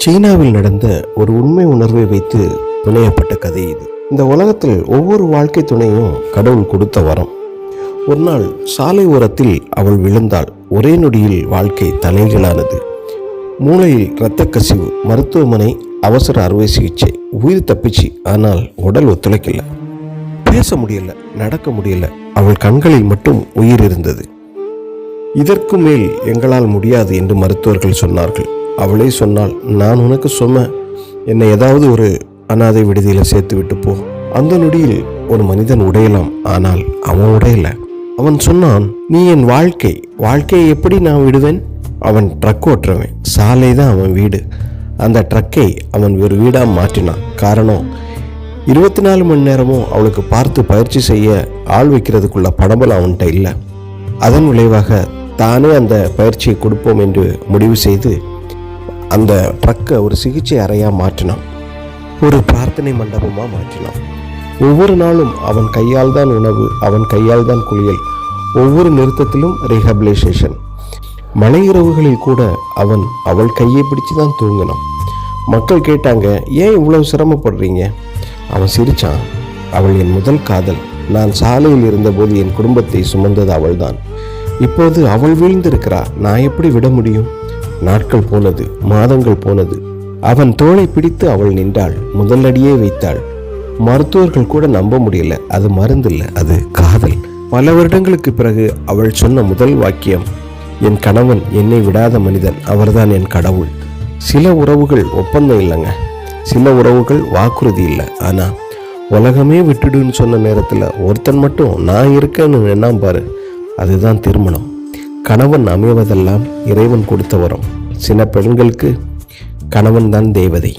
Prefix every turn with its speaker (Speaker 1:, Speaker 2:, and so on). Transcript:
Speaker 1: சீனாவில் நடந்த ஒரு உண்மை உணர்வை வைத்து புனையப்பட்ட கதை இது. இந்த உலகத்தில் ஒவ்வொரு வாழ்க்கை துணையும் கடவுள் கொடுத்த வரம். ஒரு நாள் சாலை ஓரத்தில் அவள் விழுந்தாள். ஒரே நொடியில் வாழ்க்கை தலைகீழானது. மூளையில் இரத்த கசிவு, மருத்துவமனை, அவசர அறுவை சிகிச்சை. உயிர் தப்பிச்சு, ஆனால் உடல் ஒத்துழைக்கல. பேச முடியல, நடக்க முடியல. அவள் கண்களில் மட்டும் உயிர் இருந்தது. இதற்கு மேல் எங்களால் முடியாது என்று மருத்துவர்கள் சொன்னார்கள். அவளே சொன்னாள், நான் உனக்கு சொன்ன, என்னை ஏதாவது ஒரு அனாதை விடுதியில் சேர்த்து விட்டு போ. அந்த நொடியில் ஒரு மனிதன் உடையலாம், ஆனால் அவன் உடையல. அவன் சொன்னான், நீ என் வாழ்க்கையை எப்படி நான் விடுவேன்? அவன் ட்ரக் ஓட்டுறவன், சாலை தான் அவன் வீடு. அந்த ட்ரக்கை அவன் ஒரு வீடாக மாற்றினான். காரணம், 24 மணி நேரமும் அவளுக்கு பார்த்து பயிற்சி செய்ய ஆள் வைக்கிறதுக்குள்ள படபலம் அவன்கிட்ட இல்லை. அதன் விளைவாக தானே அந்த பயிற்சியை கொடுப்போம் என்று முடிவு செய்து அந்த ட்ரக்கை ஒரு சிகிச்சை அறையாக மாற்றினான். ஒரு பிரார்த்தனை மண்டபமாக மாற்றினான். ஒவ்வொரு நாளும் அவன் கையால் தான் உணவு, அவன் கையால் தான் குளியல். ஒவ்வொரு நிறுத்தத்திலும் ரீஹபிலைசேஷன். மழை இரவுகளில் கூட அவள் கையை பிடிச்சு தான் தூங்கினான். மக்கள் கேட்டாங்க, ஏன் இவ்வளவு சிரமப்படுறீங்க? அவன் சிரிச்சான், அவள் என் முதல் காதல். நான் சாலையில் இருந்தபோது என் குடும்பத்தை சுமந்தது அவள்தான். இப்போது அவள் வீழ்ந்திருக்கிறா, நான் எப்படி விட முடியும்? நாட்கள் போனது, மாதங்கள் போனது. அவன் தோளை பிடித்து அவள் நின்றாள். முதல் அடியே வைத்தாள். மருத்துவர்கள் கூட நம்ப முடியல. அது மருந்தில்ல, அது காதல். பல வருடங்களுக்கு பிறகு அவள் சொன்ன முதல் வாக்கியம், என் கணவன் என்னை விடாத மனிதன், அவர்தான் என் கடவுள். சில உறவுகள் ஒப்பந்தம் இல்லைங்க, சில உறவுகள் வாக்குறுதி இல்லை. ஆனால் உலகமே விட்டுடுன்னு சொன்ன நேரத்தில் ஒருத்தன் மட்டும் நான் இருக்கேன்னு நின்னா பாரு, அதுதான் திருமணம். கணவன் அமைவதெல்லாம் இறைவன் கொடுத்த வரம். சில பெண்களுக்கு கணவன் தான் தேவதை.